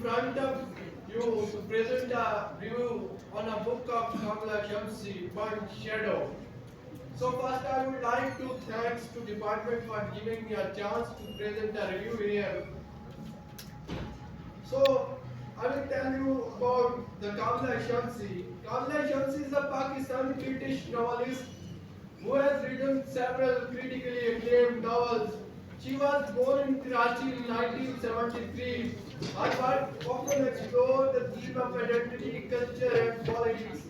front of you to present a review on a book of Kamila Shamsi, Burnt Shadow. So first I would like to thanks to department for giving me a chance to present a review here. So I will tell you about the Kamila Shamsi. Kamila Shamsi is a Pakistani British novelist who has written several critically acclaimed novels. She was born in Karachi in 1973. Her work often explored the theme of identity, culture, and politics.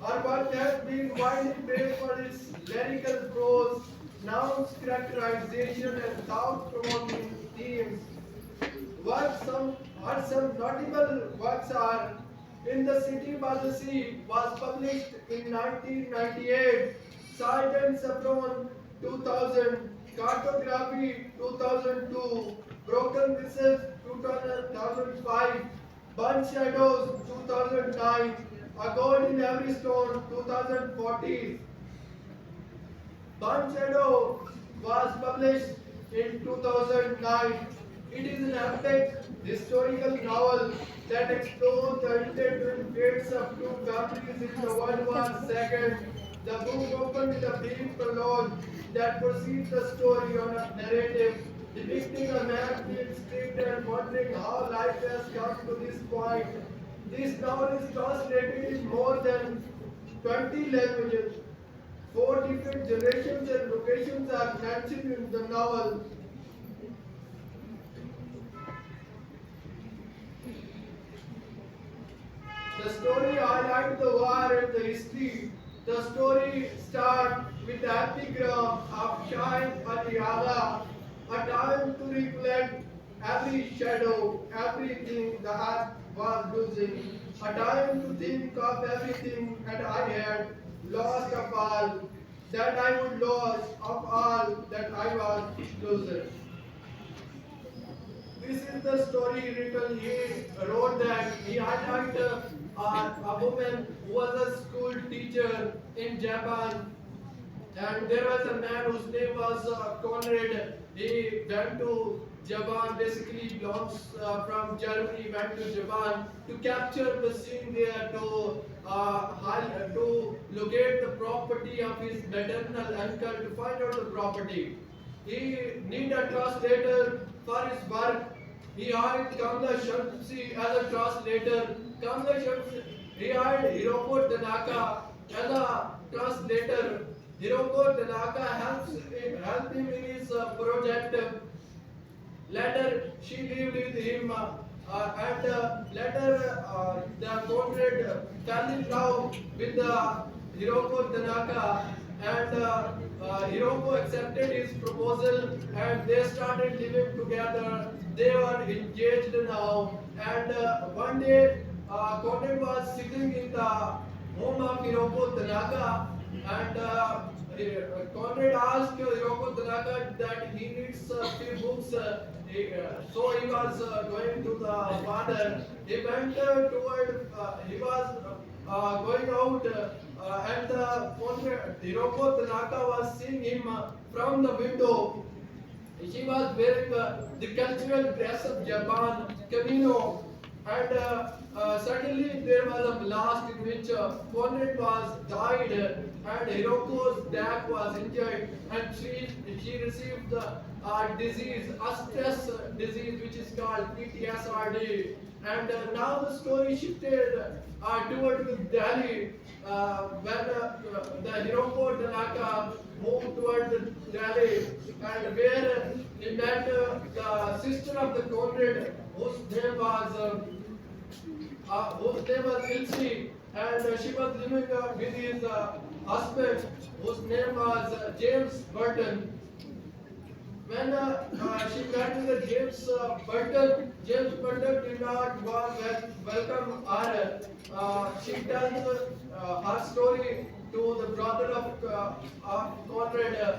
Her work has been widely praised for its lyrical prose, nouns characterization, and thought-provoking themes. Some notable works are In the City by the Sea was published in 1998, Salt and Saffron 2000, Cartography 2002, Broken Whistles 2005, Burnt Shadows 2009, A God in Every Stone 2014. Burnt Shadow was published in 2009. It is an epic historical novel that explores the intertwined fates of two families in the World War II. The book opens with a brief prologue that proceeds the story on a narrative depicting a man being stripped and wondering how life has come to this point. This novel is translated in more than 20 languages. Four different generations and locations are mentioned in the novel. The story highlights the war and the history. The story starts with the epigram of Shahid Ali Agha, a time to reflect every shadow, everything the earth was losing, a time to think of everything that I had lost of all, that I would lose of all that I was losing. This is the story written. He wrote that he highlighted a woman who was a school teacher in Japan, and there was a man whose name was Conrad. He went to Japan, basically belongs from Germany, went to Japan to capture the scene there to locate the property of his maternal uncle to find out the property. He need a translator for his work. He hired Kamila Shamsi as a translator. Kamila Shamsi, he hired Hiroko Tanaka as a translator. Hiroko Tanaka helped him in his project. Later, she lived with him, and later the Conrad fell in love with Hiroko Tanaka, and Hiroko accepted his proposal, and they started living together. They were engaged now, and one day Conrad was sitting in the home of Hiroko Tanaka, and Conrad asked Hiroko Tanaka that he needs a few books. So he was going to the father. He went he was going out, and Hiroko Tanaka was seeing him from the window. She was wearing the cultural dress of Japan, kimono, and suddenly there was a blast in which Conrad was died, and Hiroko's neck was injured, and she received the disease, a stress disease, which is called PTSD. And now the story shifted toward Delhi, when the Hiroko Tanaka moved toward Delhi, and where he met the sister of the Conrad, whose name was Ilse, and she was living with his husband, whose name was James Burton. When she met with James Burton did not welcome her. She tells her story to the brother of Conrad,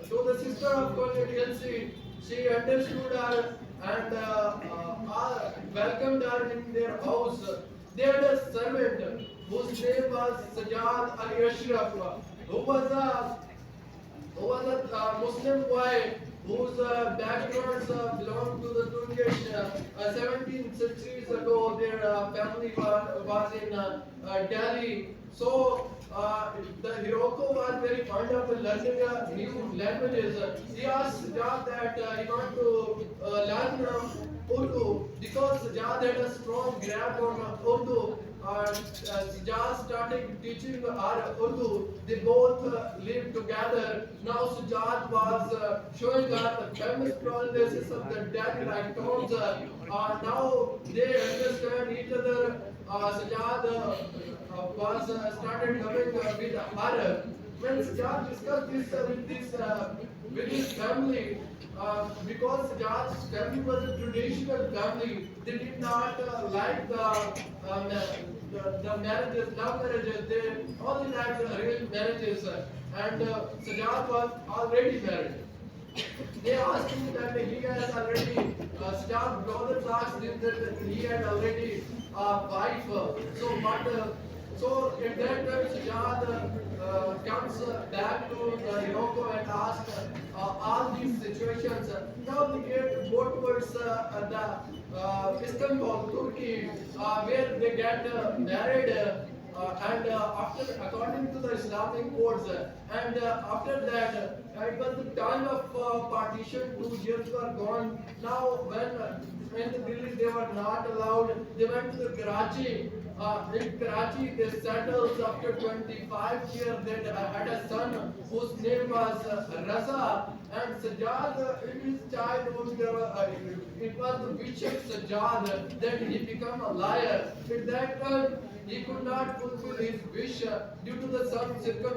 to the sister of Conrad, Elsie. She understood her and welcomed her in their house. They had a servant whose name was Sajjad Ali Ashraf, who was a Muslim boy whose backgrounds belong to the Turkish 17th centuries ago. Their family was in Delhi. So the Hiroko was very fond of learning new languages. He asked Sajjad that he want to learn Urdu because Sajjad had a strong grab on Urdu. Sajjad started teaching her Urdu. They both lived together. Now Sajjad was showing her the famous pronunciations of the dead like tones. Now they understand each other. Sajjad was started coming with her. When Sajjad discussed this with his family, because Sajjad's family was a traditional family, they did not like the marriages, love marriages. They only liked the arranged marriages, and Sajjad was already married. They asked him that he has already, staff brothers asked him that he had already a wife. So at that time, Sajjad comes back to Hiroko and asks all these situations. Now they get go towards Istanbul, Turkey, where they get married. And after, according to the Islamic codes, and after that, it was the time of partition. 2 years were gone. Now, when the Delhi they were not allowed, they went to the Karachi. In Karachi, they settled after 25 years. They had a son whose name was Raza. And Sajjad, in his childhood, it was the wish of Sajjad that he become a liar. At that time, he could not fulfill his wish due to the some circumstances.